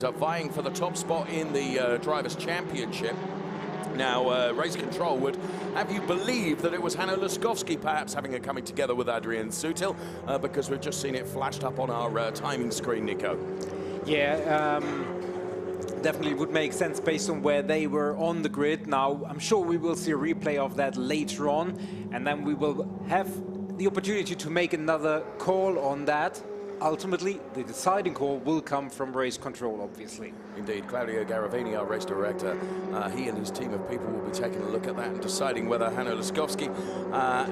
Vying for the top spot in the Drivers' Championship. Now, race control would have you believe that it was Hanno Laskowski perhaps having a coming together with Adrian Sutil, because we've just seen it flashed up on our timing screen, Nico. Yeah, definitely would make sense based on where they were on the grid. Now, I'm sure we will see a replay of that later on, and then we will have the opportunity to make another call on that. Ultimately, the deciding call will come from race control, obviously. Indeed, Claudio Garavini, our race director, he and his team of people will be taking a look at that and deciding whether Hanno Laskowski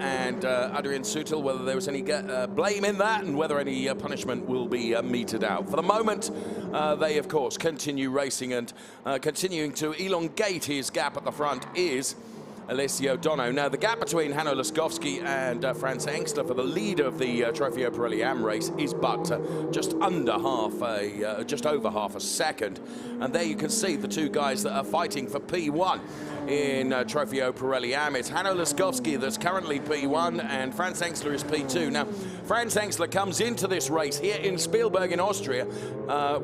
and Adrian Sutil, whether there was any blame in that and whether any punishment will be meted out. For the moment, they, of course, continue racing, and continuing to elongate his gap at the front is Alessio Dono. Now, the gap between Hanno Laskowski and Franz Engstler for the lead of the Trofeo Pirelli Am race is but just over half a second. And there you can see the two guys that are fighting for P1 in Trofeo Pirelli Am. It's Hanno Laskowski that's currently P1 and Franz Engstler is P2. Now, Franz Engstler comes into this race here in Spielberg in Austria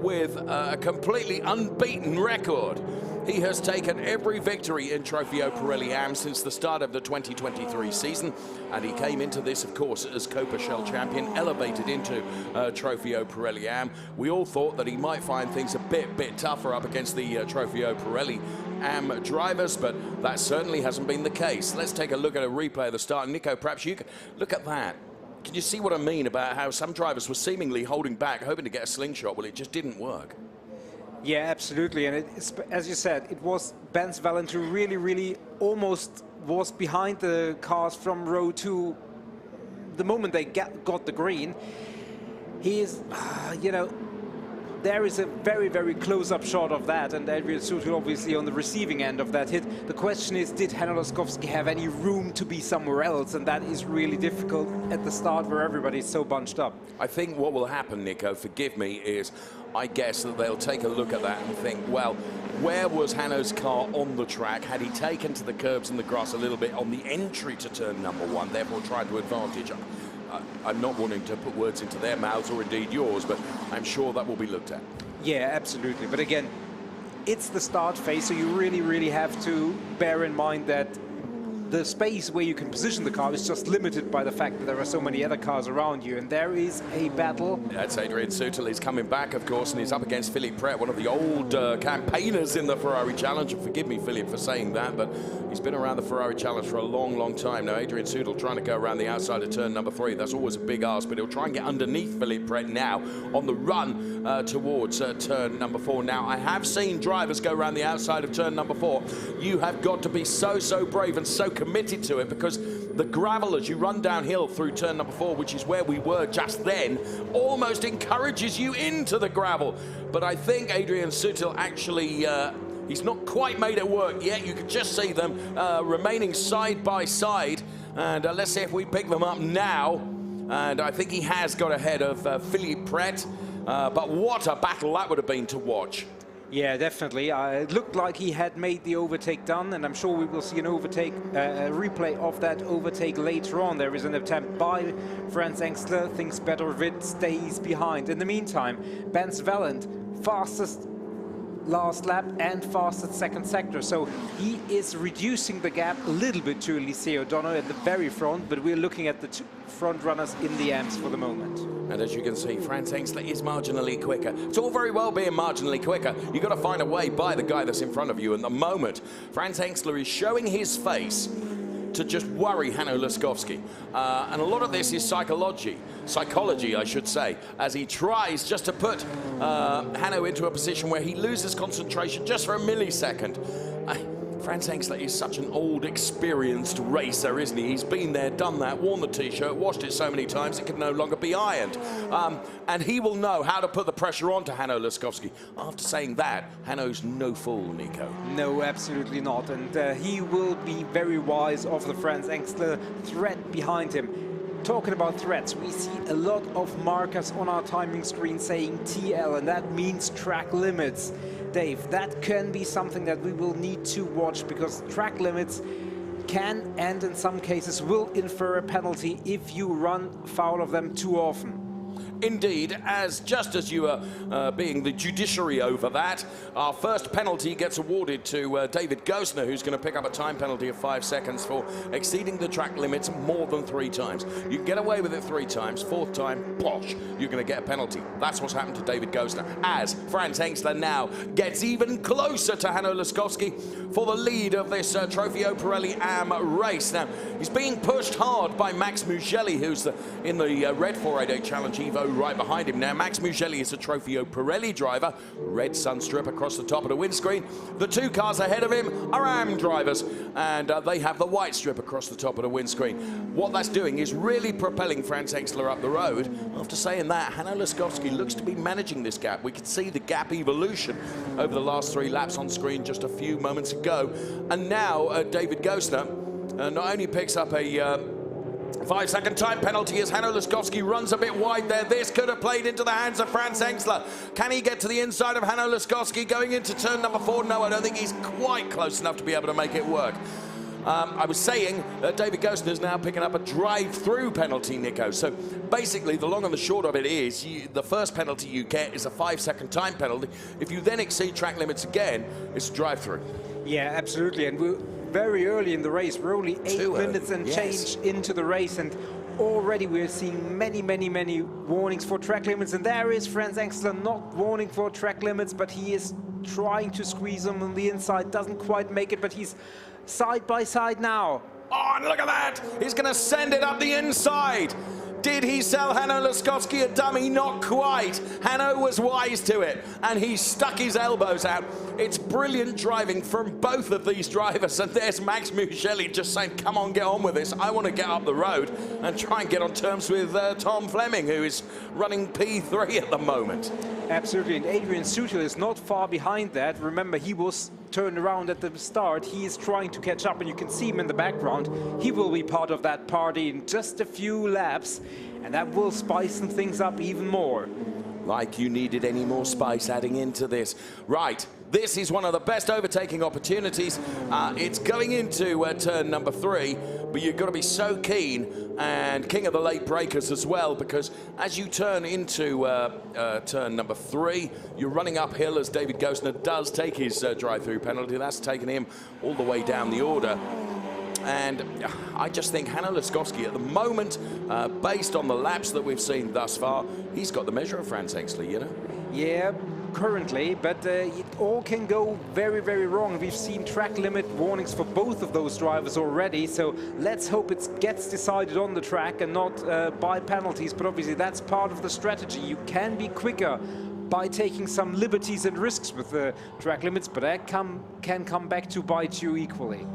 with a completely unbeaten record. He has taken every victory in Trofeo Pirelli Am since the start of the 2023 season, and he came into this, of course, as Copa Shell champion, elevated into Trofeo Pirelli Am. We all thought that he might find things a bit tougher up against the Trofeo Pirelli Am drivers, but that certainly hasn't been the case. Let's take a look at a replay of the start. Nico, perhaps you could look at that. Can you see what I mean about how some drivers were seemingly holding back, hoping to get a slingshot? Well, it just didn't work. Yeah, absolutely, and as you said, it was Benz Valent who really almost was behind the cars from row 2 the moment they got the green. He is, you know, there is a very close-up shot of that, and Adrian Sutil obviously on the receiving end of that hit. The question is, did Hanno Laskowski have any room to be somewhere else? And that is really difficult at the start where everybody's so bunched up. I think what will happen, Nico, forgive me, is I guess that they'll take a look at that and think, well, where was Hanno's car on the track? Had he taken to the curbs and the grass a little bit on the entry to turn number 1, therefore trying to advantage? I'm not wanting to put words into their mouths or indeed yours, but I'm sure that will be looked at. Yeah, absolutely. But again, it's the start phase, so you really have to bear in mind that the space where you can position the car is just limited by the fact that there are so many other cars around you, and there is a battle. That's Adrian Sutil. He's coming back, of course, and he's up against Philippe Pret, one of the old campaigners in the Ferrari Challenge. And forgive me, Philippe, for saying that, but he's been around the Ferrari Challenge for a long time now. Adrian Sutil trying to go around the outside of turn number 3. That's always a big ask, but he'll try and get underneath Philippe Pret now on the run towards turn number 4. Now, I have seen drivers go around the outside of turn number 4. You have got to be so brave and so committed to it, because the gravel as you run downhill through turn number 4, which is where we were just then, almost encourages you into the gravel. But I think Adrian Sutil actually he's not quite made it work yet. You can just see them remaining side by side, and let's see if we pick them up now. And I think he has got ahead of Philippe Pret, but what a battle that would have been to watch. Yeah, definitely. It looked like he had made the overtake done, and I'm sure we will see an overtake, a replay of that overtake later on. There is an attempt by Franz Engstler, thinks better of it, stays behind. In the meantime, Benz Valent, fastest last lap and fastest second sector, so he is reducing the gap a little bit to Alessio Dono at the very front, but we're looking at the two front runners in the AMs for the moment. And as you can see, Franz Engstler is marginally quicker. It's all very well being marginally quicker. You've got to find a way by the guy that's in front of you, and the moment Franz Engstler is showing his face to just worry Hanno Laskowski. And a lot of this is psychology, I should say, as he tries just to put Hanno into a position where he loses concentration just for a millisecond. Franz Engstler is such an old, experienced racer, isn't he? He's been there, done that, worn the T-shirt, washed it so many times it can no longer be ironed. And he will know how to put the pressure on to Hanno Laskowski. After saying that, Hanno's no fool, Nico. No, absolutely not. And he will be very wise of the Franz Engstler threat behind him. Talking about threats, we see a lot of markers on our timing screen saying TL, and that means track limits. Dave, that can be something that we will need to watch, because track limits can, and in some cases will, infer a penalty if you run foul of them too often. Indeed, just as you are being the judiciary over that, our first penalty gets awarded to David Gosner, who's going to pick up a time penalty of 5 seconds for exceeding the track limits more than 3 times. You can get away with it 3 times, 4th time, bosh, you're going to get a penalty. That's what's happened to David Gosner, as Franz Hengstler now gets even closer to Hanno Laskowski for the lead of this Trofeo Pirelli AM race. Now, he's being pushed hard by Max Mugelli, who's in the red 488 Challenge Evo right behind him. Now, Max Mugelli is a Trofeo Pirelli driver, red sun strip across the top of the windscreen. The 2 cars ahead of him are AM drivers, and they have the white strip across the top of the windscreen. What that's doing is really propelling Franz Hengstler up the road. After saying that, Hanno Laskowski looks to be managing this gap. We could see the gap evolution over the last 3 laps on screen just a few moments ago. And now David Gosner not only picks up a 5-second time penalty as Hanno Laskowski runs a bit wide there. This could have played into the hands of Franz Hengstler. Can he get to the inside of Hanno Laskowski going into turn number 4? No, I don't think he's quite close enough to be able to make it work. I was saying that David Gosner is now picking up a drive-through penalty, Nico. So basically, the long and the short of it is, the first penalty you get is a 5-second time penalty. If you then exceed track limits again, it's a drive-through. Yeah, absolutely. And we're very early in the race. We're only 8 minutes and change into the race, and already we're seeing many warnings for track limits. And there is Franz Hengstler not warning for track limits, but he is trying to squeeze them on the inside. Doesn't quite make it, but he's side by side now. Oh, and look at that! He's going to send it up the inside. Did he sell Hanno Laskowski a dummy? Not quite. Hanno was wise to it, and he stuck his elbows out. It's brilliant driving from both of these drivers, and there's Max Mugelli just saying, come on, get on with this. I want to get up the road and try and get on terms with Tom Fleming, who is running P3 at the moment. Absolutely, and Adrian Sutil is not far behind that. Remember, he was turned around at the start. He is trying to catch up, and you can see him in the background. He will be part of that party in just a few laps, and that will spice some things up even more. Like you needed any more spice adding into this. Right, this is one of the best overtaking opportunities. It's going into turn number 3, but you've got to be so keen and king of the late breakers as well, because as you turn into turn number 3, you're running uphill as David Gosner does take his drive-through penalty. That's taken him all the way down the order. And I just think Hanno Laskowski at the moment, based on the laps that we've seen thus far, he's got the measure of Franz Hengstler, you know? Yeah, currently, but it all can go very wrong. We've seen track limit warnings for both of those drivers already, so let's hope it gets decided on the track and not by penalties. But obviously that's part of the strategy. You can be quicker by taking some liberties and risks with the track limits, but that can come back to bite you equally.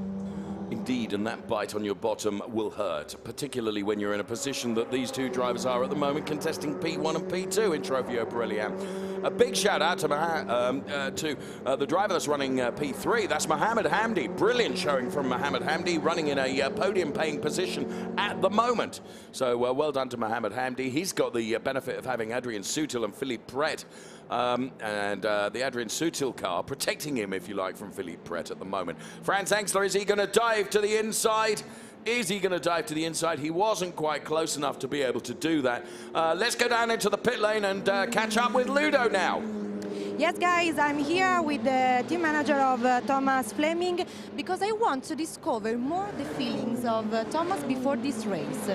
Indeed, and that bite on your bottom will hurt, particularly when you're in a position that these 2 drivers are at the moment, contesting P1 and P2 in Trofeo Pirelli AM. A big shout out to the driver that's running P3. That's Mohammed Hamdi. Brilliant showing from Mohammed Hamdi, running in a podium-paying position at the moment. So well done to Mohammed Hamdi. He's got the benefit of having Adrian Sutil and Philippe Pret. The Adrian Sutil car protecting him, if you like, from Philippe Pret at the moment. Franz Hengstler, is he going to dive to the inside? Is he going to dive to the inside? He wasn't quite close enough to be able to do that. Let's go down into the pit lane and catch up with Ludo now. Yes, guys, I'm here with the team manager of Thomas Fleming because I want to discover more the feelings of Thomas before this race.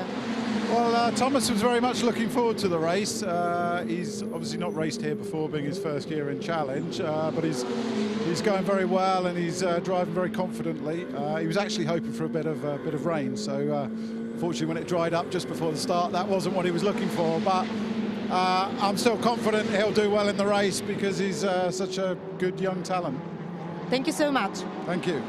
Well, Thomas was very much looking forward to the race. He's obviously not raced here before, being his first year in Challenge, but he's going very well and he's driving very confidently. He was actually hoping for a bit of rain, so unfortunately when it dried up just before the start, that wasn't what he was looking for. But I'm still confident he'll do well in the race because he's such a good young talent. Thank you so much. Thank you.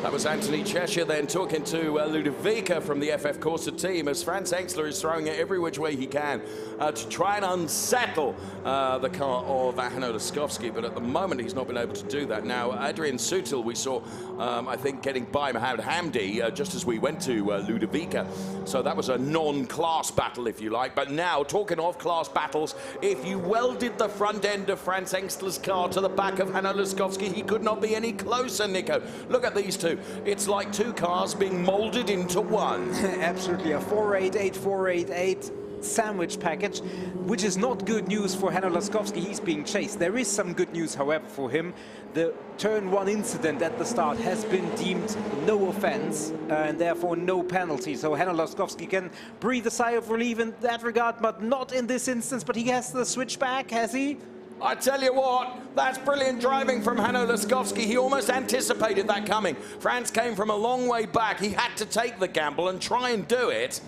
That was Anthony Cheshire then talking to Ludovica from the FF Corsa team as Franz Hengstler is throwing it every which way he can to try and unsettle the car of Hanno Laskowski, but at the moment he's not been able to do that. Now, Adrian Sutil we saw, I think, getting by Mohammed Hamdi just as we went to Ludovica, so that was a non-class battle, if you like. But now, talking of class battles, if you welded the front end of Franz Hengstler's car to the back of Hanno Laskowski, he could not be any closer, Nico. Look at these two. It's like 2 cars being molded into one. Absolutely, a 488, 488. sandwich package, which is not good news for Hanno Laskowski. He's being chased. There is some good news, however, for him. The turn 1 incident at the start has been deemed no offense and therefore no penalty. So Hanno Laskowski can breathe a sigh of relief in that regard, but not in this instance. But he has the switch back, has he? I tell you what, that's brilliant driving from Hanno Laskowski. He almost anticipated that coming. Franz came from a long way back. He had to take the gamble and try and do it,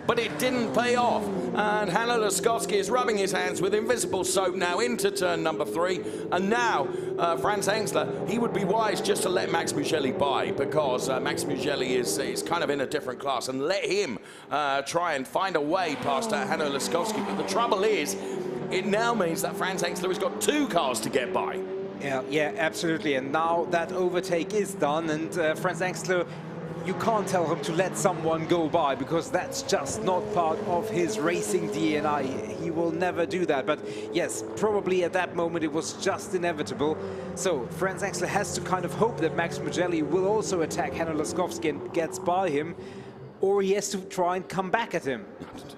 but it didn't pay off. And Hanno Laskowski is rubbing his hands with invisible soap now into turn number 3. And now, Franz Hengstler, he would be wise just to let Max Mugelli by, because Max Mugelli is kind of in a different class, and let him try and find a way past Hanno Laskowski. But the trouble is, it now means that Franz Hengstler has got 2 cars to get by. Yeah, absolutely. And now that overtake is done, and Franz Hengstler, you can't tell him to let someone go by, because that's just not part of his racing DNA. He will never do that. But yes, probably at that moment it was just inevitable. So Franz Hengstler has to kind of hope that Max Mugelli will also attack Hanno Laskowski and gets by him, or he has to try and come back at him.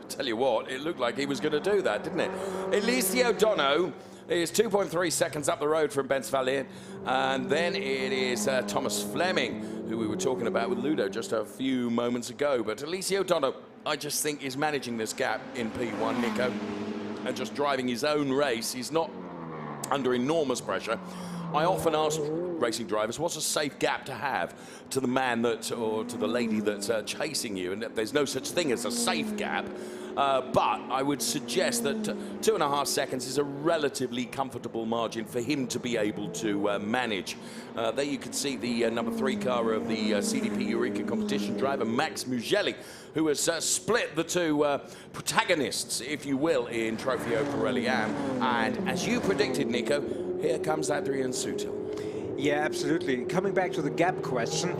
Tell you what, it looked like he was going to do that, didn't it? Eliseo Dono is 2.3 seconds up the road from Ben Svalin, and then it is Thomas Fleming, who we were talking about with Ludo just a few moments ago. But Eliseo Dono, I just think, is managing this gap in P1, Nico, and just driving his own race. He's not under enormous pressure. I often ask racing drivers, what's a safe gap to have to the man that, or to the lady that's chasing you? And there's no such thing as a safe gap. But I would suggest that 2.5 seconds is a relatively comfortable margin for him to be able to manage. There you can see the number 3 car of the CDP Eureka competition driver, Max Mugelli, who has split the 2 protagonists, if you will, in Trofeo Pirelli Am. And as you predicted, Nico, here comes Adrian Sutil. Yeah, absolutely. Coming back to the gap question,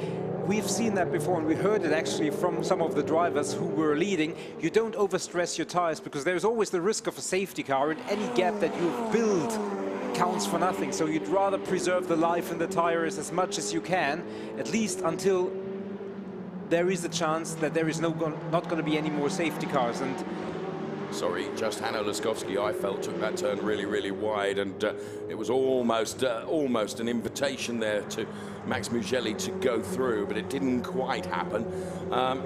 we've seen that before, and we heard it actually from some of the drivers who were leading. You don't overstress your tires, because there's always the risk of a safety car, and any gap that you build counts for nothing. So you'd rather preserve the life in the tires as much as you can, at least until there is a chance that there is not going to be any more safety cars. And sorry, just Hanno Laskowski, I felt, took that turn really, really wide, and it was almost an invitation there to Max Mugelli to go through, but it didn't quite happen.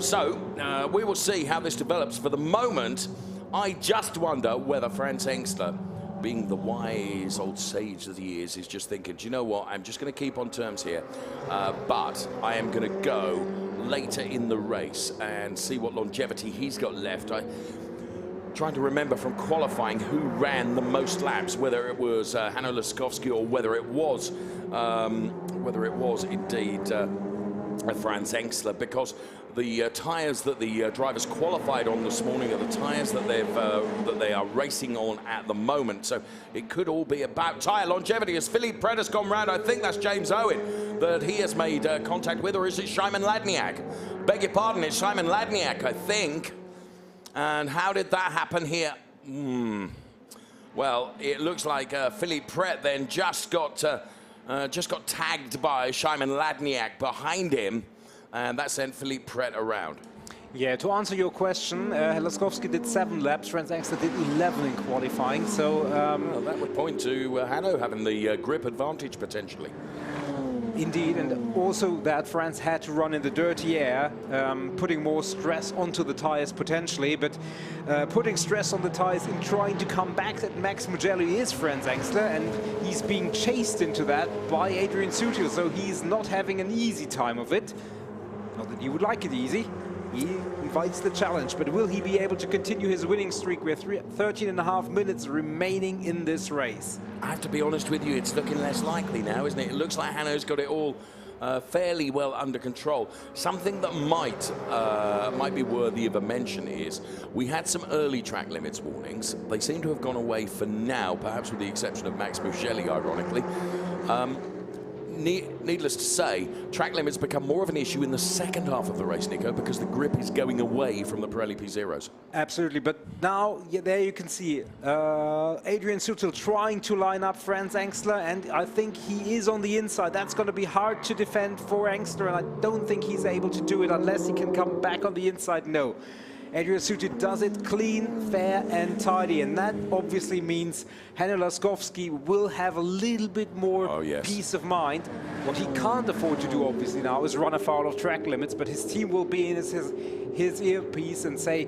So we will see how this develops. For the moment, I just wonder whether Franz Hengstler, being the wise old sage that he is just thinking, do you know what, I'm just going to keep on terms here, but I am going to go later in the race and see what longevity he's got left. Trying to remember from qualifying who ran the most laps, whether it was Hanno Laskowski or whether it was indeed Franz Hengstler, because the tyres that the drivers qualified on this morning are the tyres that they are racing on at the moment. So it could all be about tyre longevity. As Philippe Pret has gone round, I think that's James Owen that he has made contact with, or is it Simon Ladniak? Beg your pardon, it's Simon Ladniak, I think. And how did that happen here? Well, it looks like Philippe Pret then just got tagged by Simon Ladniak behind him, and that sent Philippe Pret around. Yeah, to answer your question, Laskowski did 7 laps, Franz Hengstler did 11 in qualifying, so well, that would point to Hanno having the grip advantage potentially. Indeed, and also that Franz had to run in the dirty air, putting more stress onto the tires potentially, but putting stress on the tires and trying to come back at Max Mugelli is Franz Hengstler, and he's being chased into that by Adrian Sutil, so he's not having an easy time of it. Not that he would like it easy. He invites the challenge, but will he be able to continue his winning streak with 13.5 minutes remaining in this race? I have to be honest with you, it's looking less likely now, isn't it? It looks like Hanno's got it all fairly well under control. Something that might be worthy of a mention is we had some early track limits warnings. They seem to have gone away for now, perhaps with the exception of Max Mugelli, ironically. Needless to say, track limits become more of an issue in the second half of the race, Nico, because the grip is going away from the Pirelli P0s. Absolutely, but now there you can see Adrian Sutil trying to line up Franz Hengstler, and I think he is on the inside. That's going to be hard to defend for Hengstler, and I don't think he's able to do it unless he can come back on the inside. No. Adrian Sutil does it clean, fair and tidy, and that obviously means Hanno Laskowski will have a little bit more peace of mind. What he can't afford to do obviously now is run afoul of track limits, but his team will be in his earpiece and say,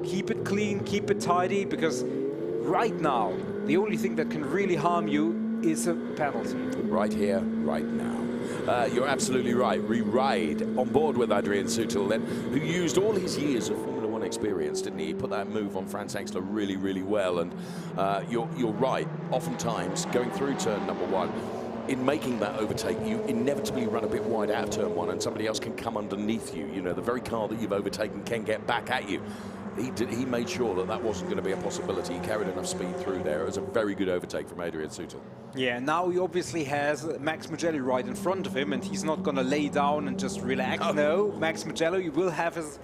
keep it clean, keep it tidy, because right now, the only thing that can really harm you is a penalty. Right here, right now. You're absolutely right. We ride on board with Adrian Sutil then, who used all his years of Formula One experience, didn't he? He put that move on Franz Hengstler really, really well. And you're right. Oftentimes, going through turn number one, in making that overtake, you inevitably run a bit wide out of turn one, and somebody else can come underneath you. You know, the very car that you've overtaken can get back at you. He made sure that that wasn't going to be a possibility. He carried enough speed through there. It was a very good overtake from Adrian Sutil. Yeah, now he obviously has Max Mugello right in front of him, and he's not going to lay down and just relax. No, Max Mugello, you will have his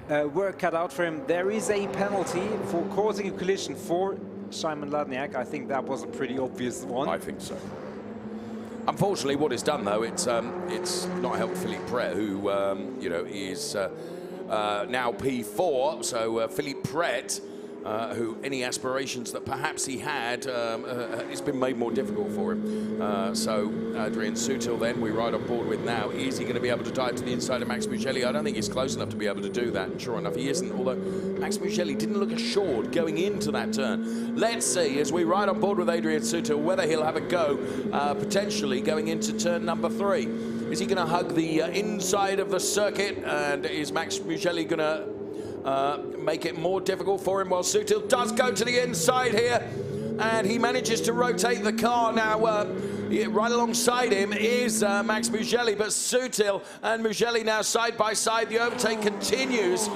work cut out for him. There is a penalty for causing a collision for Simon Ladniak. I think that was a pretty obvious one. I think so. Unfortunately, what it's done, though, it's not helped Philippe Pret, who you know, is now P4. So Philippe Pret, who any aspirations that perhaps he had, it's been made more difficult for him. So Adrian Sutil, then we ride on board with now. Is he going to be able to dive to the inside of Max Mugello? I don't think he's close enough to be able to do that. And sure enough, he isn't. Although Max Mugello didn't look assured going into that turn. Let's see as we ride on board with Adrian Sutil whether he'll have a go potentially going into turn number 3. Is he going to hug the inside of the circuit, and is Max Mugello going to make it more difficult for him? Well, Sutil does go to the inside here, and he manages to rotate the car. Now, right alongside him is Max Mugello, but Sutil and Mugello now side by side. The overtake continues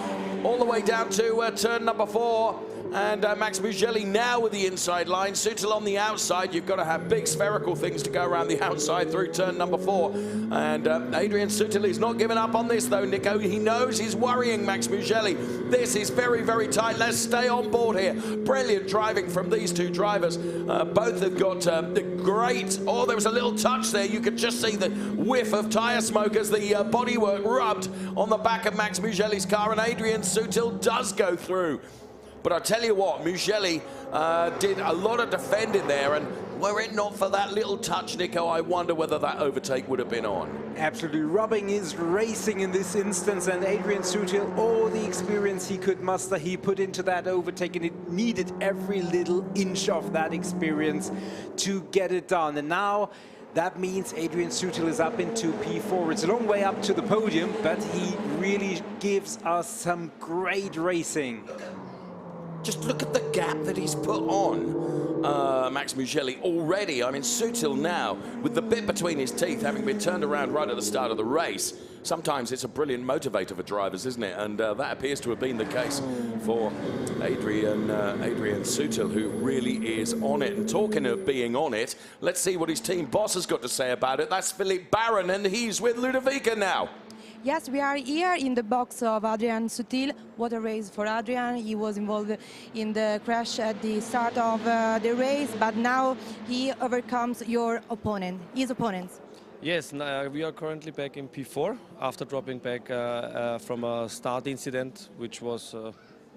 all the way down to turn number 4. And Max Mugello now with the inside line. Sutil on the outside. You've got to have big spherical things to go around the outside through turn number 4. And Adrian Sutil is not giving up on this, though, Nico. He knows he's worrying Max Mugello. This is very, very tight. Let's stay on board here. Brilliant driving from these two drivers. Both have got the great... Oh, there was a little touch there. You could just see the whiff of tyre smoke as the bodywork rubbed on the back of Max Mugello's car. And Adrian Sutil does go through. But I tell you what, Mugello did a lot of defending there, and were it not for that little touch, Nico, I wonder whether that overtake would have been on. Absolutely, rubbing his racing in this instance, and Adrian Sutil, all the experience he could muster, he put into that overtake, and it needed every little inch of that experience to get it done. And now that means Adrian Sutil is up into P4. It's a long way up to the podium, but he really gives us some great racing. Just look at the gap that he's put on Max Mugello already. I mean, Sutil now, with the bit between his teeth, having been turned around right at the start of the race, sometimes it's a brilliant motivator for drivers, isn't it? And that appears to have been the case for Adrian Sutil, who really is on it. And talking of being on it, let's see what his team boss has got to say about it. That's Philippe Baron, and he's with Ludovica now. Yes, we are here in the box of Adrian Sutil. What a race for Adrian. He was involved in the crash at the start of the race, but now he overcomes his opponents. Yes, we are currently back in P4 after dropping back from a start incident, which was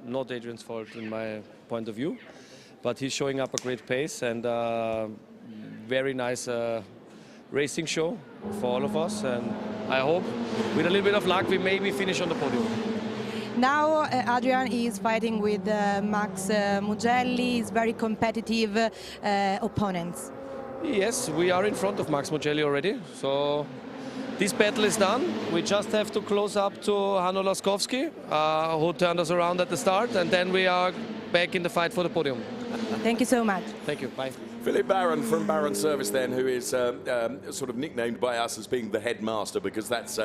not Adrian's fault in my point of view. But he's showing up a great pace and very nice racing show for all of us, and I hope with a little bit of luck we maybe finish on the podium. Now Adrian is fighting with Max Mugello. He's very competitive opponents. Yes, we are in front of Max Mugello already, so this battle is done. We just have to close up to Hanno Laskowski, who turned us around at the start, and then we are back in the fight for the podium. Thank you so much. Thank you, bye. Philippe Baron from Baron Service then, who is sort of nicknamed by us as being the headmaster, because that's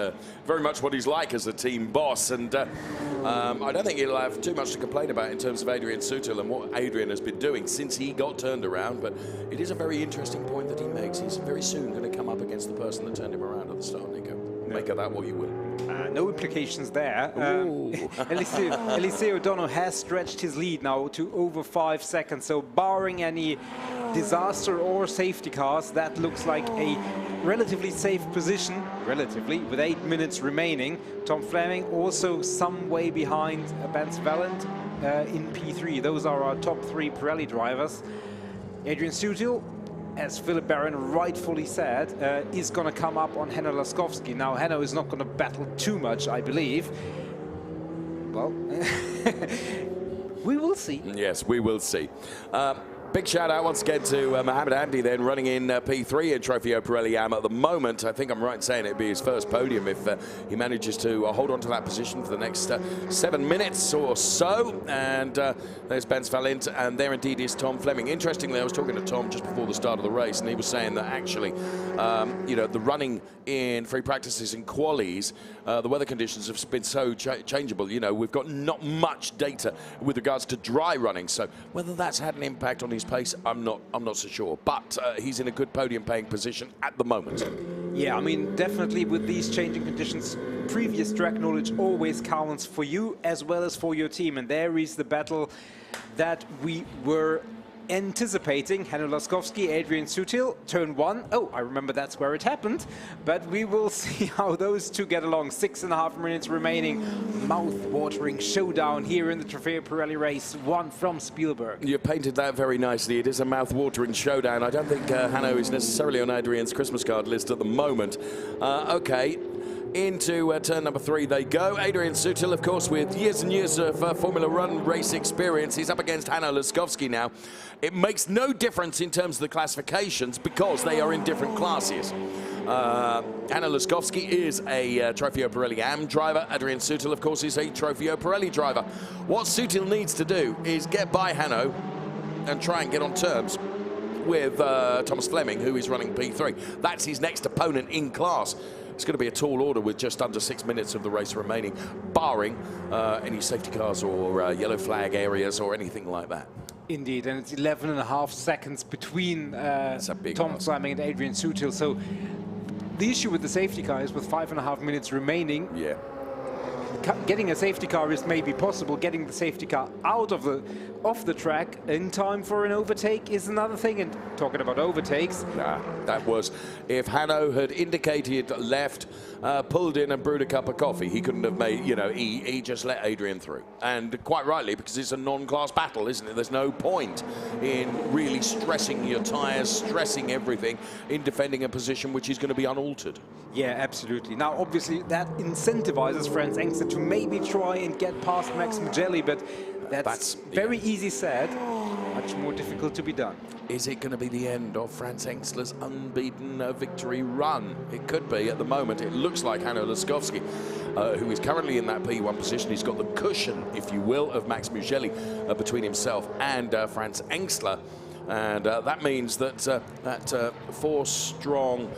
very much what he's like as a team boss. And I don't think he'll have too much to complain about in terms of Adrian Sutil and what Adrian has been doing since he got turned around. But it is a very interesting point that he makes. He's very soon going to come up against the person that turned him around at the start, Nico. Make of that what you will. No implications there. Eliseo Dono has stretched his lead now to over 5 seconds. So barring any disaster or safety cars, that looks like a relatively safe position, relatively, with 8 minutes remaining. Tom Fleming also some way behind Benz Valent in P3. Those are our top 3 Pirelli drivers. Adrian Sutil, as Philip Barron rightfully said, is going to come up on Hanno Laskowski. Now, Hanno is not going to battle too much, I believe. Well, we will see. Yes, we will see. Big shout out once again to Mohammed Hamdi then running in P3 in Trofeo Pirelli Am at the moment. I think I'm right in saying it'd be his first podium if he manages to hold on to that position for the next 7 minutes or so. And there's Benz Valent, and there indeed is Tom Fleming. Interestingly, I was talking to Tom just before the start of the race, and he was saying that actually, you know, the running in free practices and qualies, the weather conditions have been so changeable. You know, we've got not much data with regards to dry running, so whether that's had an impact on his pace, I'm not so sure. But he's in a good podium-paying position at the moment. Yeah, I mean, definitely with these changing conditions, previous track knowledge always counts for you as well as for your team. And there is the battle that we were anticipating. Hanno Laskowski, Adrian Sutil, turn 1. Oh, I remember that's where it happened. But we will see how those two get along. 6.5 minutes remaining. Mouth-watering showdown here in the Trofeo Pirelli race 1 from Spielberg. You painted that very nicely. It is a mouth-watering showdown. I don't think Hanno is necessarily on Adrian's Christmas card list at the moment. Okay. Into turn number 3 they go. Adrian Sutil, of course, with years and years of Formula One race experience. He's up against Hanno Laskowski now. It makes no difference in terms of the classifications because they are in different classes. Hanno Laskowski is a Trofeo Pirelli Am driver. Adrian Sutil, of course, is a Trofeo Pirelli driver. What Sutil needs to do is get by Hanno and try and get on terms with Thomas Fleming, who is running P3. That's his next opponent in class. It's going to be a tall order with just under 6 minutes of the race remaining, barring any safety cars or yellow flag areas or anything like that. Indeed, and it's 11.5 seconds between Tom Fleming and Adrian Sutil. So the issue with the safety car is with 5.5 minutes remaining. Yeah. Getting a safety car is maybe possible. Getting the safety car out of the track in time for an overtake is another thing. And talking about overtakes, that was if Hanno had indicated left, pulled in and brewed a cup of coffee, he couldn't have made, you know, he just let Adrian through. And quite rightly, because it's a non-class battle, isn't it? There's no point in really stressing your tyres, stressing everything in defending a position which is going to be unaltered. Yeah, absolutely. Now, obviously, that incentivizes Franz Engster to maybe try and get past Max Mugelli, but that's very easy said, much more difficult to be done. Is it going to be the end of Franz Engstler's unbeaten victory run? It could be. At the moment, it looks like Hanno Laskowski, who is currently in that P1 position. He's got the cushion, if you will, of Max Mugelli between himself and Franz Engstler. And that means that that 4-strong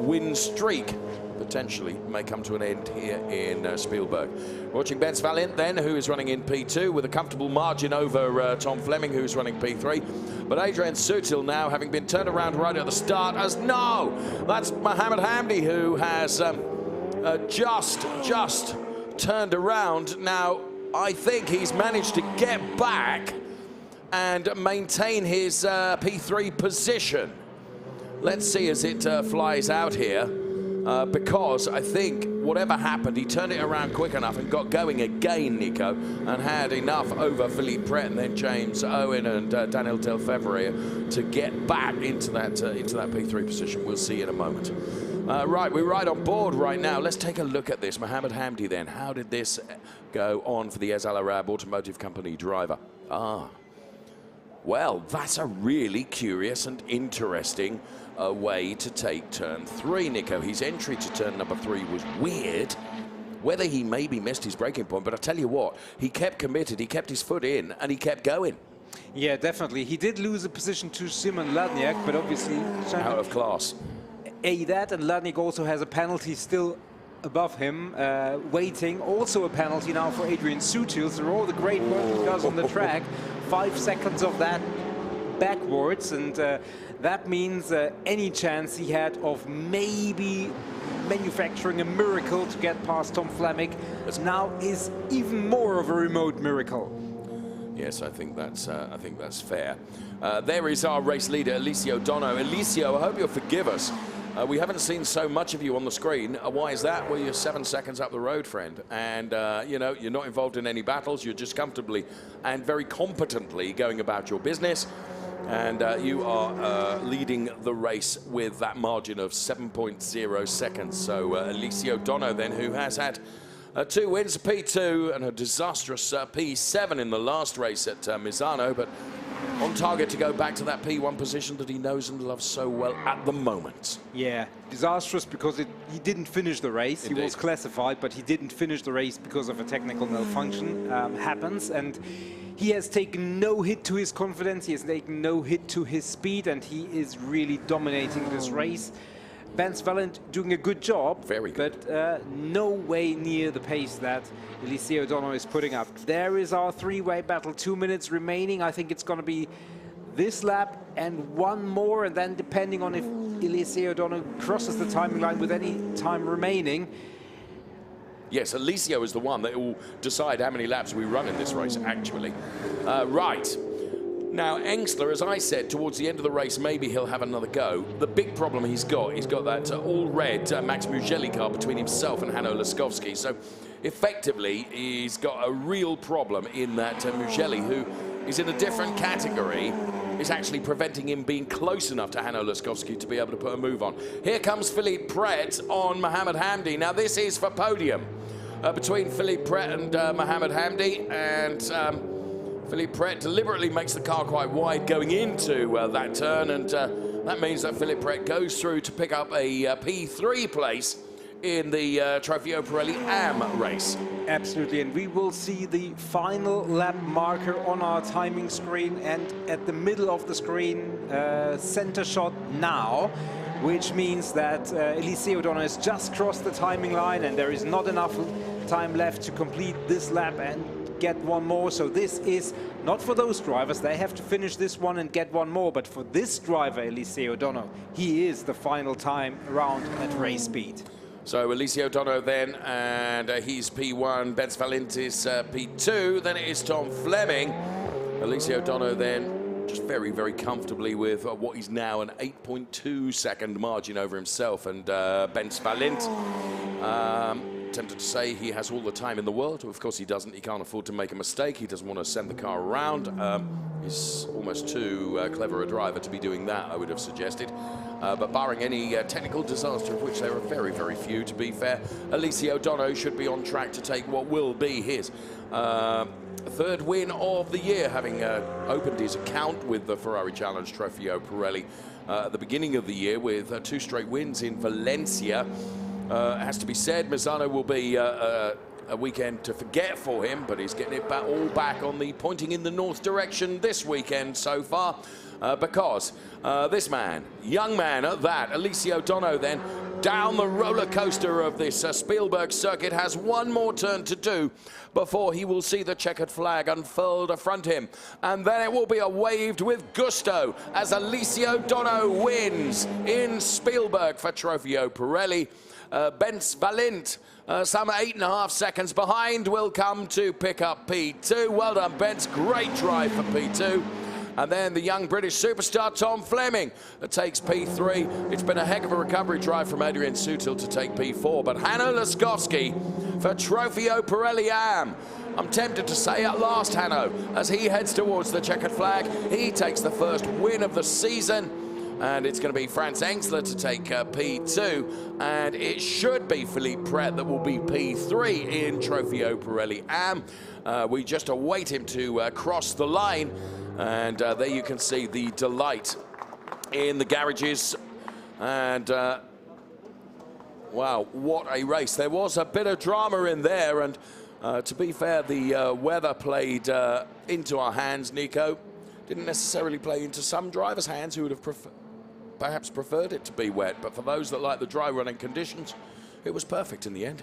win streak potentially may come to an end here in Spielberg. Watching Benz Valent then, who is running in P2 with a comfortable margin over Tom Fleming, who's running P3. But Adrian Sutil now, having been turned around right at the start, as no, that's Mohammed Hamdi, who has just turned around. Now, I think he's managed to get back and maintain his P3 position. Let's see as it flies out here, because I think whatever happened, he turned it around quick enough and got going again, Nico, and had enough over Philippe Pret and then James Owen and Daniel Delfevre to get back into that P3 position. We'll see in a moment. Right, we're right on board right now. Let's take a look at this. Mohammed Hamdi then. How did this go on for the Ez Al Arab Automotive Company driver? Well, that's a really curious and interesting way to take turn 3, Nico. His entry to turn number 3 was weird. Whether he maybe missed his braking point, but I tell you what, he kept committed, he kept his foot in, and he kept going. Yeah, definitely. He did lose a position to Simon Ladniak, but obviously out of class. That, and Ladniak also has a penalty still above him, waiting. Also a penalty now for Adrian Sutil. So all the great work he does on the track, 5 seconds of that backwards, and That means any chance he had of maybe manufacturing a miracle to get past Tom Fleming now is even more of a remote miracle. Yes, I think that's fair. There is our race leader, Alessio Dono. Alessio, I hope you'll forgive us. We haven't seen so much of you on the screen. Why is that? Well, you're 7 seconds up the road, friend. And, you know, you're not involved in any battles. You're just comfortably and very competently going about your business. And you are leading the race with that margin of 7.0 seconds. So Alessio Dono then, who has had 2 wins, a P2 and a disastrous P7 in the last race at Misano, but on target to go back to that P1 position that he knows and loves so well at the moment. Yeah, disastrous because he didn't finish the race. Indeed. He was classified, but he didn't finish the race because of a technical malfunction. Happens, and he has taken no hit to his confidence. He has taken no hit to his speed, and he is really dominating this race. Benz Valent doing a good job, very good, but no way near the pace that Alessio Dono is putting up. There is our 3-way battle, 2 minutes remaining. I think it's going to be this lap and one more, and then depending on if Alessio Dono crosses the timing line with any time remaining. Yes, Alessio is the one that will decide how many laps we run in this race, actually. Right. Now, Engstler, as I said, towards the end of the race, maybe he'll have another go. The big problem he's got that all-red Max Mugelli car between himself and Hanno Laskowski. So, effectively, he's got a real problem in that Mugelli, who is in a different category, is actually preventing him being close enough to Hanno Laskowski to be able to put a move on. Here comes Philippe Pret on Mohamed Hamdi. Now, this is for podium between Philippe Pret and Mohamed Hamdi, and Philippe Pret deliberately makes the car quite wide going into that turn, and that means that Philippe Pret goes through to pick up a P3 place in the Trofeo Pirelli AM race. Absolutely, and we will see the final lap marker on our timing screen, and at the middle of the screen, center shot now, which means that Alessio Dono has just crossed the timing line, and there is not enough time left to complete this lap and get one more. So this is not for those drivers. They have to finish this one and get one more. But for this driver, Alessio Dono, he is the final time around at race speed. So Alessio Dono then, and he's P1, Benz Valent is P2, then it is Tom Fleming. Alessio Dono then just very, very comfortably with what is now an 8.2 second margin over himself and Benz Valent. Tempted to say he has all the time in the world. Of course he doesn't. He can't afford to make a mistake. He doesn't want to send the car around. He's almost too clever a driver to be doing that, I would have suggested. But barring any technical disaster, of which there are very, very few, to be fair, Alessio Dono should be on track to take what will be his third win of the year, having opened his account with the Ferrari Challenge Trofeo Pirelli at the beginning of the year with 2 straight wins in Valencia. Has to be said, Misano will be a weekend to forget for him, but he's getting it all back on the pointing in the north direction this weekend so far, because this man, young man at that, Alessio Dono then, down the roller coaster of this Spielberg Circuit, has one more turn to do before he will see the checkered flag unfurled affront him. And then it will be a waved with gusto as Alessio Dono wins in Spielberg for Trofeo Pirelli. Benz Valent, some 8.5 seconds behind, will come to pick up P2. Well done, Benz. Great drive for P2. And then the young British superstar, Tom Fleming, takes P3. It's been a heck of a recovery drive from Adrian Sutil to take P4. But Hanno Laskowski for Trofeo Pirelli AM. I'm tempted to say at last, Hanno, as he heads towards the checkered flag. He takes the first win of the season. And it's going to be Franz Engstler to take P2. And it should be Philippe Pret that will be P3 in Trofeo Pirelli AM. We just await him to cross the line. And there you can see the delight in the garages. And wow, what a race. There was a bit of drama in there. And to be fair, the weather played into our hands, Nico. Didn't necessarily play into some drivers' hands who would have perhaps preferred it to be wet, but for those that like the dry running conditions, it was perfect in the end.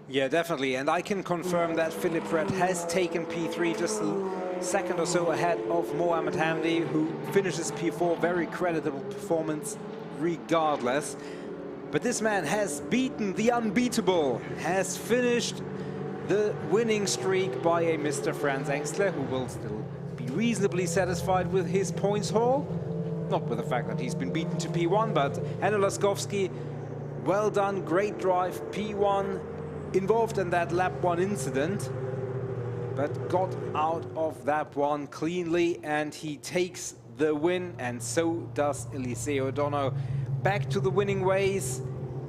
Yeah, definitely. And I can confirm that Philippe Pret has taken P3 just a second or so ahead of Mohamed Hamdi, who finishes P4. Very creditable performance regardless. But this man has beaten the unbeatable, has finished the winning streak by a Mr. Franz Engstler, who will still be reasonably satisfied with his points haul. Not with the fact that he's been beaten to P1, but Hanno Laskowski, well done, great drive, P1, involved in that lap 1 incident, but got out of that one cleanly, and he takes the win, and so does Eliseo Dono. Back to the winning ways,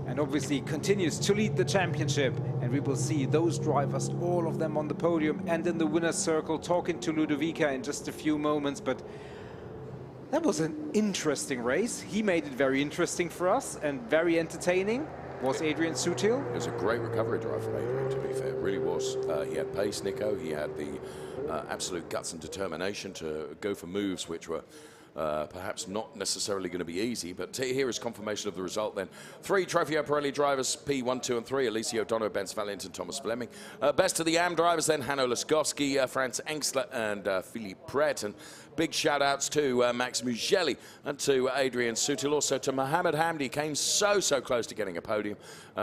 and obviously continues to lead the championship. And we will see those drivers, all of them on the podium and in the winner's circle, talking to Ludovica in just a few moments. But that was an interesting race. He made it very interesting for us and very entertaining. Was Adrian Sutil. It was a great recovery drive from Adrian, to be fair. It really was. He had pace, Nico. He had the absolute guts and determination to go for moves which were perhaps not necessarily going to be easy, but here is confirmation of the result then. 3 Trofeo Pirelli drivers, P1, 2 and 3, Eliseo Dono, Benz Valentin, Thomas Fleming. Best of the AM drivers then, Hanno Laskowski, Franz Engstler and Philippe Pret. And big shout outs to Max Mugelli and to Adrian Sutil, also to Mohamed Hamdi, came so close to getting a podium.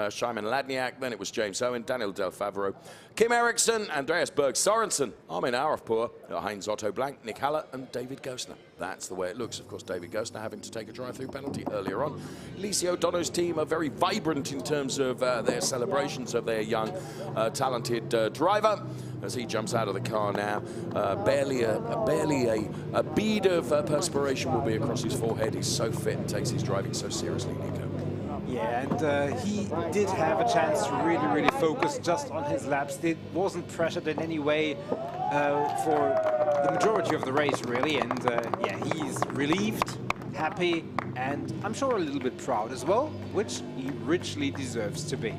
Shimon Ladniak, then it was James Owen, Daniel Del Favero, Kim Eriksson, Andreas Berg Sorensen, Armin Arofpour, Heinz Otto Blank, Nick Haller and David Gosner. That's the way it looks. Of course, David Gosner having to take a drive-through penalty earlier on. Eliseo Dono's team are very vibrant in terms of their celebrations of their young, talented driver. As he jumps out of the car now, barely a bead of perspiration will be across his forehead. He's so fit and takes his driving so seriously, Nico. Yeah, and he did have a chance to really focus just on his laps. It wasn't pressured in any way for the majority of the race, really. And yeah, he's relieved, happy, and I'm sure a little bit proud as well, which he richly deserves to be.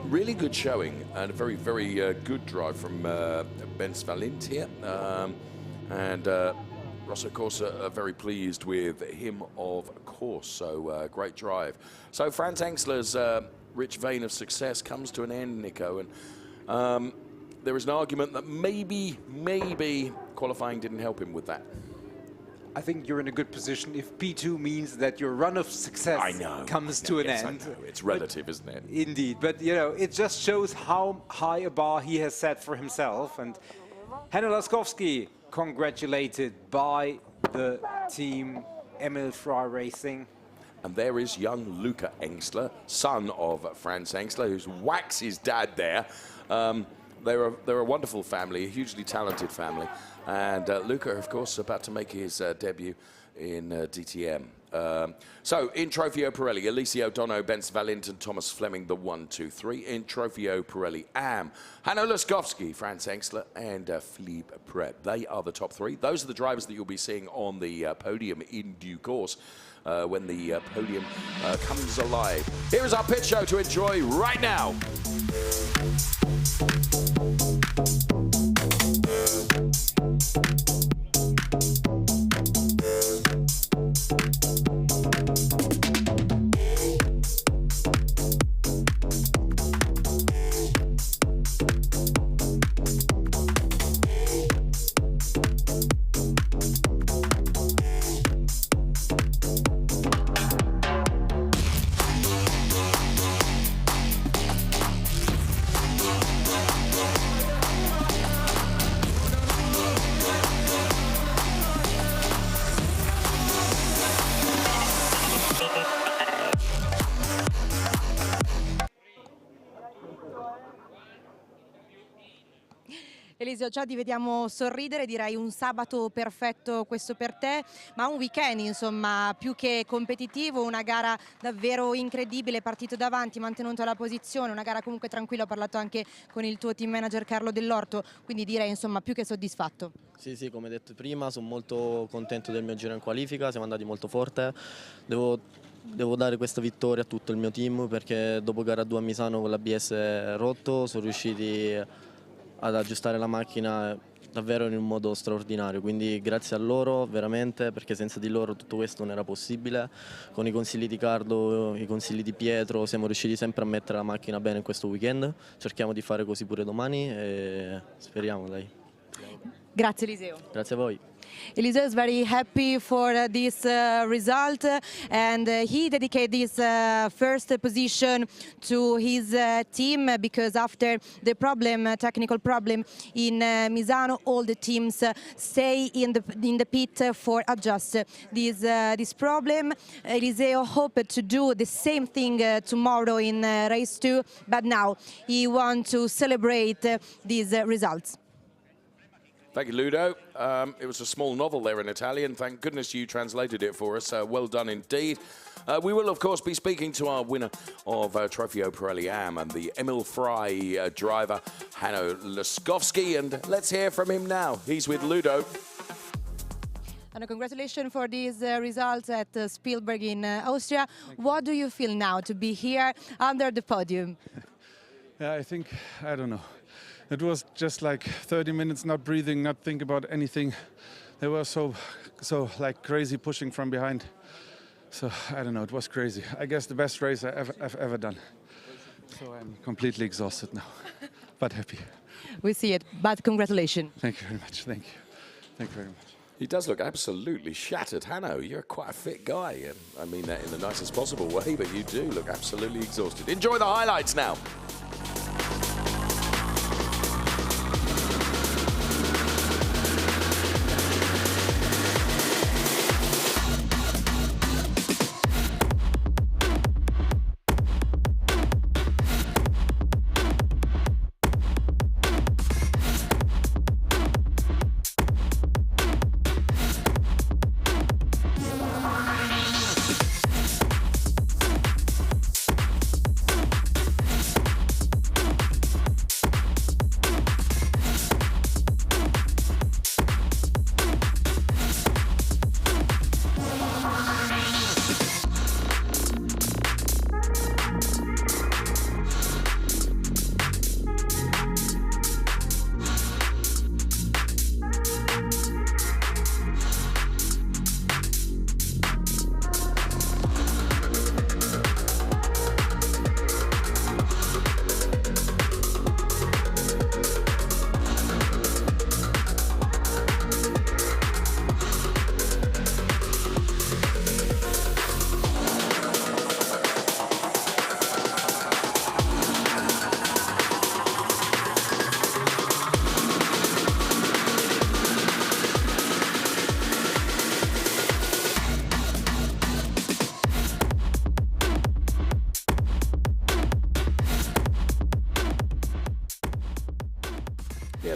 Really good showing and a very good drive from Benz Valent here. And Ross, of course, are very pleased with him, of course. So great drive. So Franz Engstler's rich vein of success comes to an end, Nico. And there is an argument that maybe qualifying didn't help him with that. I think you're in a good position if P2 means that your run of success comes to an end. I know. It's relative, isn't it? Indeed, but you know, it just shows how high a bar he has set for himself. And Hanno Laskowski congratulated by the team Emil Frey Racing. And there is young Luca Engstler, son of Franz Engstler, who's whacks his dad there. They're a wonderful family, a hugely talented family. And Luca, of course, about to make his debut in DTM. So in Trofeo Pirelli, Eliseo Dono, Benz Valentin, Thomas Fleming, the 1, 2, 3. In Trofeo Pirelli AM, Hanno Laskowski, Franz Engstler, and Philippe Pret. They are the top 3. Those are the drivers that you'll be seeing on the podium in due course when the podium comes alive. Here is our pit show to enjoy right now. Eliseo, già ti vediamo sorridere, direi un sabato perfetto questo per te, ma un weekend insomma più che competitivo, una gara davvero incredibile, partito davanti, mantenuto la posizione, una gara comunque tranquilla. Ho parlato anche con il tuo team manager Carlo Dell'Orto, quindi direi insomma più che soddisfatto. Sì, come detto prima, sono molto contento del mio giro in qualifica, siamo andati molto forte. Devo dare questa vittoria a tutto il mio team, perché dopo gara 2 a Misano con l'ABS rotto sono riusciti ad aggiustare la macchina davvero in un modo straordinario, quindi grazie a loro veramente, perché senza di loro tutto questo non era possibile. Con i consigli di Carlo, i consigli di Pietro siamo riusciti sempre a mettere la macchina bene in questo weekend, cerchiamo di fare così pure domani e speriamo, dai. Grazie Eliseo. Grazie a voi. Eliseo is very happy for this result, and he dedicated this first position to his team, because after the technical problem in Misano, all the teams stay in the pit for adjust this problem. Eliseo hoped to do the same thing tomorrow in race 2, but now he wants to celebrate these results. Thank you, Ludo. It was a small novel there in Italian. Thank goodness you translated it for us. Well done indeed. We will, of course, be speaking to our winner of Trofeo Pirelli Am and the Emil Frey driver, Hanno Laskowski. And let's hear from him now. He's with Ludo. And congratulations for these results at Spielberg in Austria. What do you feel now to be here under the podium? Yeah, I don't know. It was just like 30 minutes not breathing, not think about anything. They were so like crazy pushing from behind. So I don't know, it was crazy. I guess the best race I've ever done. So I'm completely exhausted now, but happy. We see it, but congratulations. Thank you very much, thank you. Thank you very much. He does look absolutely shattered. Hanno, you're quite a fit guy. And I mean that in the nicest possible way, but you do look absolutely exhausted. Enjoy the highlights now.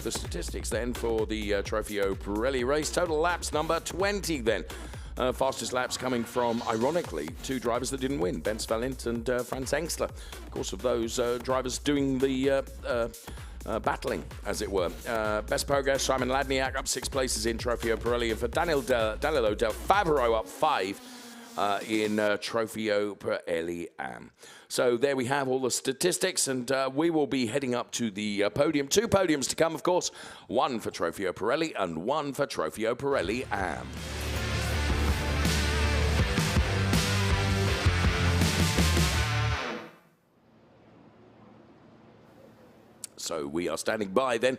The statistics then for the Trofeo Pirelli race. Total laps number 20 then. Fastest laps coming from, ironically, two drivers that didn't win, Bens Valent and Franz Engstler. Of course, of those drivers doing the battling, as it were. Best progress, Simon Ladniak up 6 places in Trofeo Pirelli, and for Danilo Del Favero up 5 in Trofeo Pirelli Am. So there we have all the statistics, and we will be heading up to the podium. 2 podiums to come, of course. 1 for Trofeo Pirelli and 1 for Trofeo Pirelli Am. So we are standing by then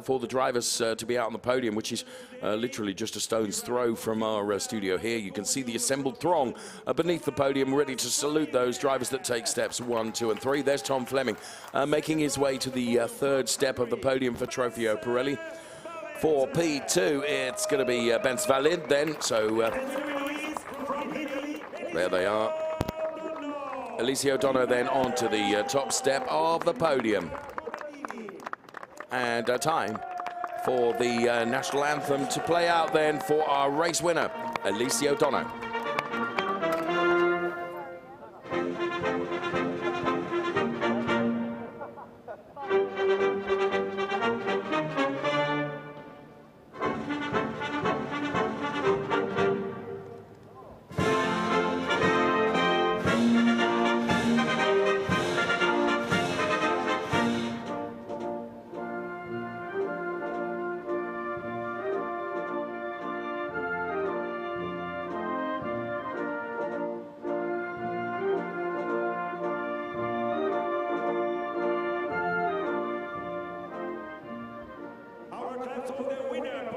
for the drivers to be out on the podium, which is literally just a stone's throw from our studio here. You can see the assembled throng beneath the podium, ready to salute those drivers that take steps 1, 2, and 3. There's Tom Fleming making his way to the 3rd step of the podium for Trofeo Pirelli. For P2, it's going to be Bens Valent then. So there they are. Alicia O'Donnell then onto the top step of the podium. And time for the national anthem to play out then for our race winner, Alicia O'Donnell.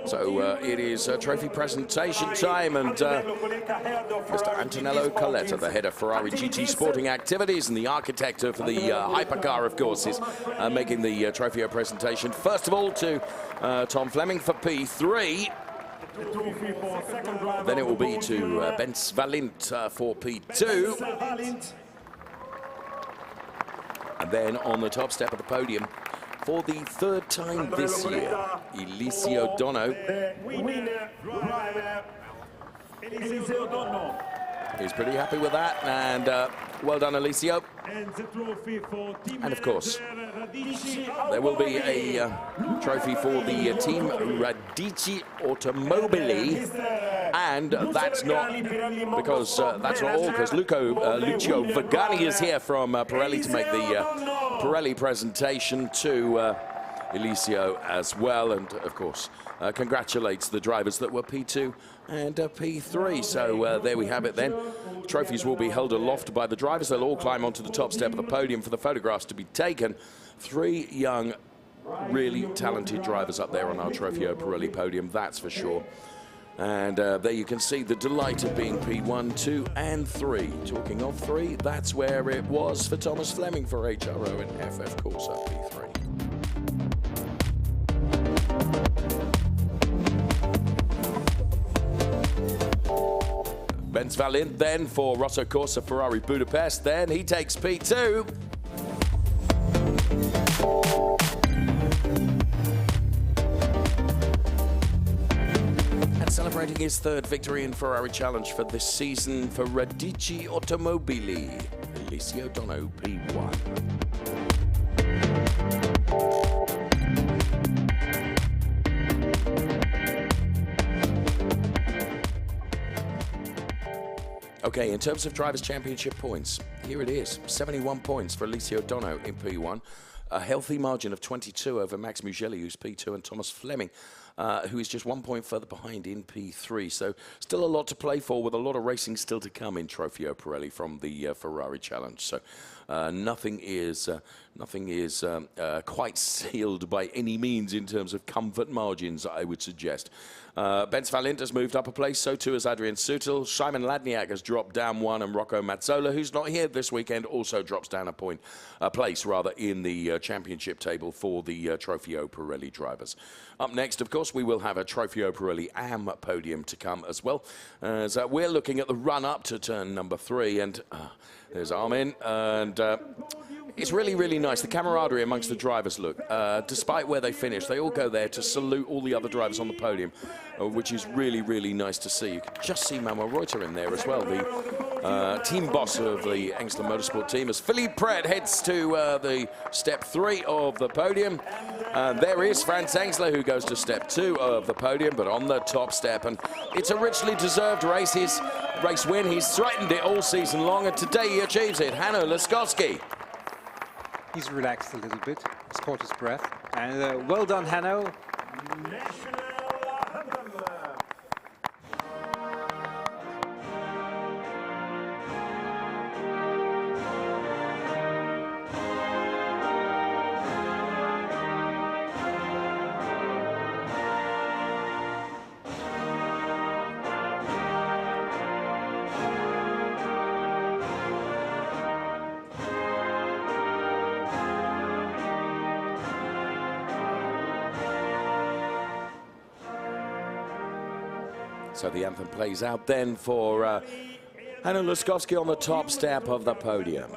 So it is trophy presentation time, and Mr. Antonello Coletta, the head of Ferrari GT Sporting Activities and the architect of the hypercar, of course, is making the Trofeo presentation. First of all to Tom Fleming for P3. Then it will be to Bens Valint for P2. And then on the top step of the podium, for the third time this year, Eliseo Dono. He's pretty happy with that, and well done, Eliseo. And of course, there will be a trophy for the team Radici Automobili, and that's not because that's not all, because Lucio Vagani is here from Pirelli to make the Pirelli presentation to Eliseo as well, and of course congratulates the drivers that were P2 and P3. So there we have it then. Trophies will be held aloft by the drivers. They'll all climb onto the top step of the podium for the photographs to be taken. 3 young, really talented drivers up there on our Trofeo Pirelli podium, that's for sure. And there you can see the delight of being P1, 2 and 3. Talking of 3, that's where it was for Thomas Fleming for HRO and FF Corsa P3. Bens Valint then for Rosso Corsa Ferrari Budapest. Then he takes P2. And celebrating his 3rd victory in Ferrari Challenge for this season for Radici Automobili, Eliseo Dono P1. Okay, in terms of Drivers' Championship points, here it is. 71 points for Eliseo Dono in P1. A healthy margin of 22 over Max Mugelli, who's P2, and Thomas Fleming, who is just 1 point further behind in P3. So still a lot to play for, with a lot of racing still to come in Trofeo Pirelli from the Ferrari Challenge. So nothing is quite sealed by any means in terms of comfort margins, I would suggest. Bens Valint has moved up a place, so too has Adrian Sutil. Simon Ladniak has dropped down 1, and Rocco Mazzola, who's not here this weekend, also drops down a place in the championship table for the Trofeo Pirelli drivers. Up next, of course, we will have a Trofeo Pirelli AM podium to come as well, as we're looking at the run-up to turn number 3, and there's Armin, and it's really, really nice. The camaraderie amongst the drivers, look, despite where they finish, they all go there to salute all the other drivers on the podium, which is really, really nice to see. You can just see Manuel Reuter in there as well, the team boss of the Engstler Motorsport team, as Philippe Pret heads to the step 3 of the podium. There is Franz Engstler, who goes to step 2 of the podium, but on the top step. And it's a richly deserved race. His race win, he's threatened it all season long, and today he achieves it. Hanno Laskowski. He's relaxed a little bit, he's caught his breath. And well done, Hanno. So the anthem plays out then for Hanno Laskowski on the top step of the podium.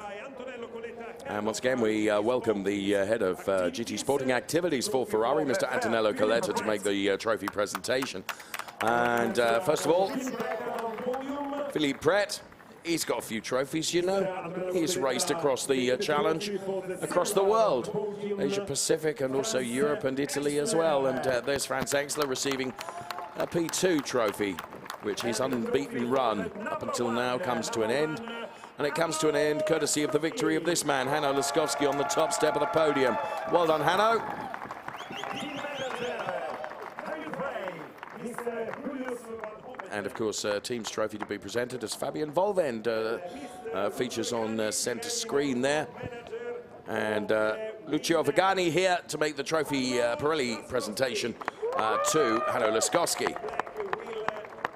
And once again, we welcome the head of GT Sporting Activities for Ferrari, Mr. Antonello Coletta, to make the trophy presentation. And first of all, Philippe Pret. He's got a few trophies, you know. He's raced across the challenge, across the world, Asia Pacific, and also Europe and Italy as well. And there's Franz Engstler receiving a P2 trophy, which his unbeaten run up until now comes to an end. And it comes to an end courtesy of the victory of this man, Hanno Laskowski, on the top step of the podium. Well done, Hanno. And of course, team's trophy to be presented as Fabian Volvend features on center screen there. And Lucio Vagani here to make the trophy Pirelli presentation to Hanno Laskowski.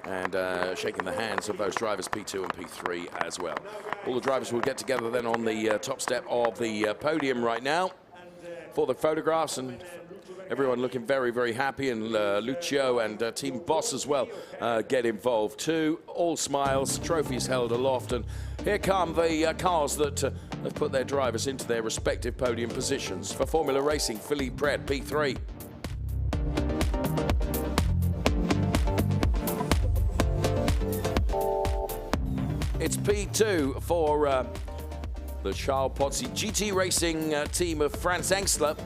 And shaking the hands of those drivers, P2 and P3 as well. All the drivers will get together then on the top step of the podium right now for the photographs, and everyone looking very, very happy, and Lucio and Team Boss as well get involved too. All smiles, trophies held aloft, and here come the cars that have put their drivers into their respective podium positions. For Formula Racing, Philippe Pret, P3. It's P2 for the Charles Pozzi GT Racing team of Franz Engstler.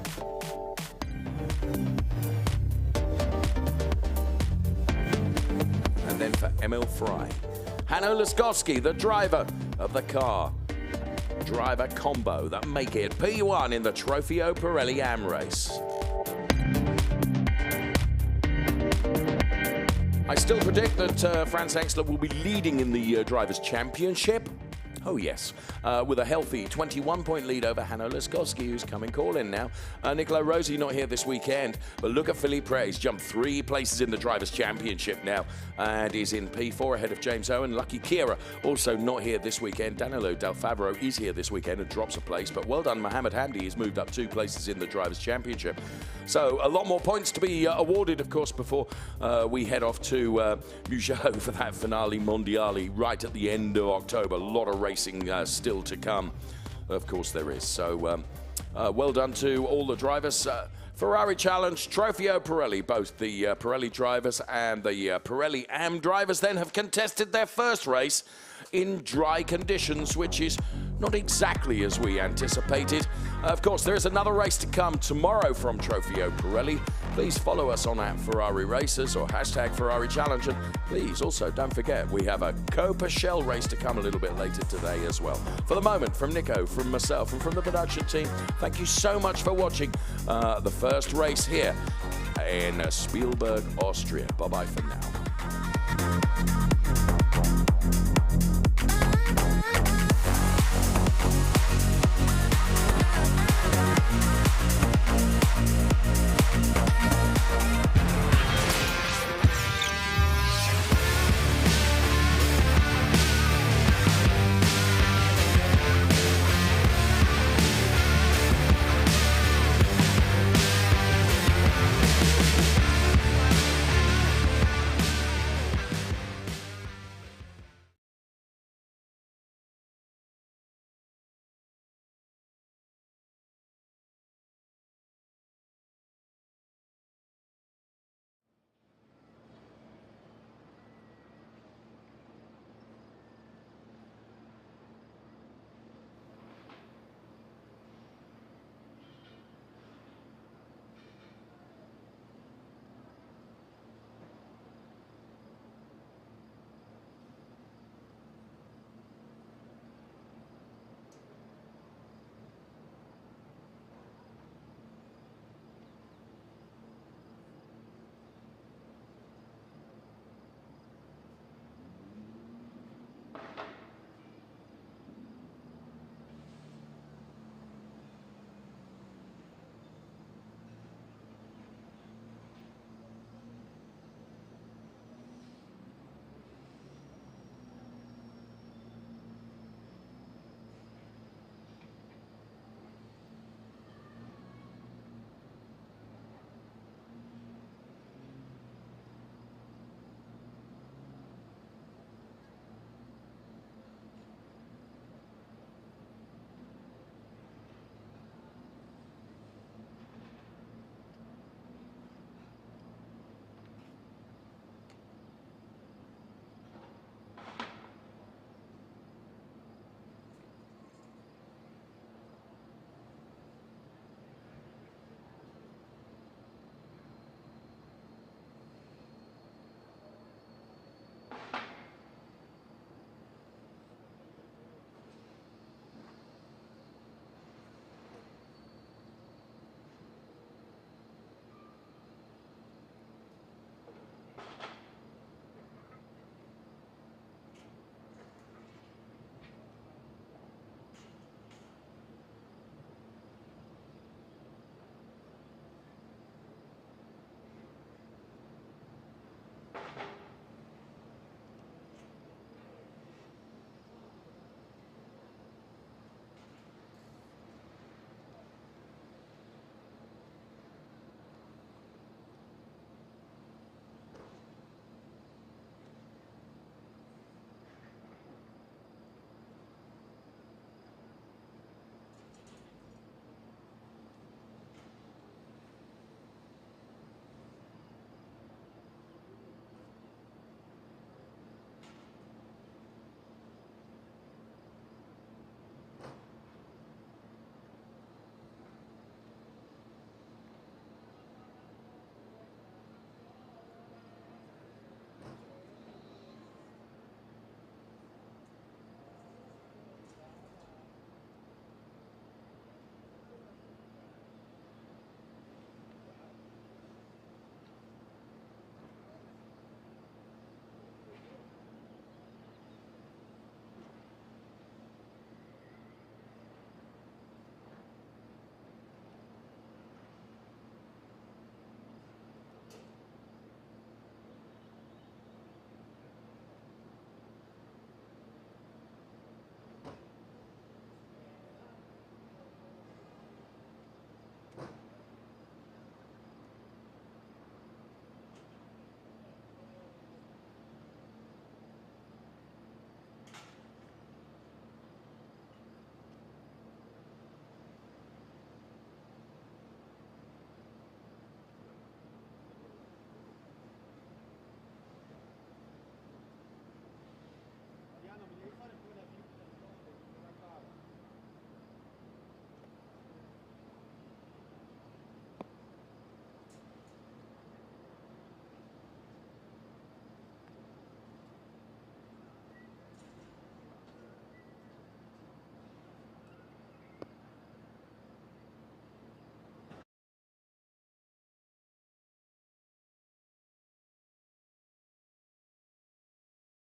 And then for Emil Frey, Hanno Laskowski, the driver of the car. Driver combo that make it P1 in the Trofeo Pirelli Am race. I still predict that Franz Engstler will be leading in the Drivers' Championship. Oh yes, with a healthy 21-point lead over Hanno Laskowski, who's coming call-in now. Nicola Rossi not here this weekend, but look at Philippe Pret. He's jumped 3 places in the Drivers' Championship now, and is in P4 ahead of James Owen. Lucky Kira also not here this weekend. Danilo Del Favaro is here this weekend and drops a place, but well done, Mohamed Hamdi. He's moved up 2 places in the Drivers' Championship. So a lot more points to be awarded, of course, before we head off to Mugello for that finale mondiale right at the end of October. A lot of racing still to come. Of course there is. So well done to all the drivers. Ferrari Challenge, Trofeo Pirelli, both the Pirelli drivers and the Pirelli Am drivers then have contested their first race in dry conditions, which is not exactly as we anticipated. Of course, there is another race to come tomorrow from Trofeo Pirelli. Please follow us on @Ferrari Racers or #Ferrari Challenge. And please also don't forget, we have a Copa Shell race to come a little bit later today as well. For the moment, from Nico, from myself, and from the production team, thank you so much for watching the first race here in Spielberg, Austria. Bye-bye for now.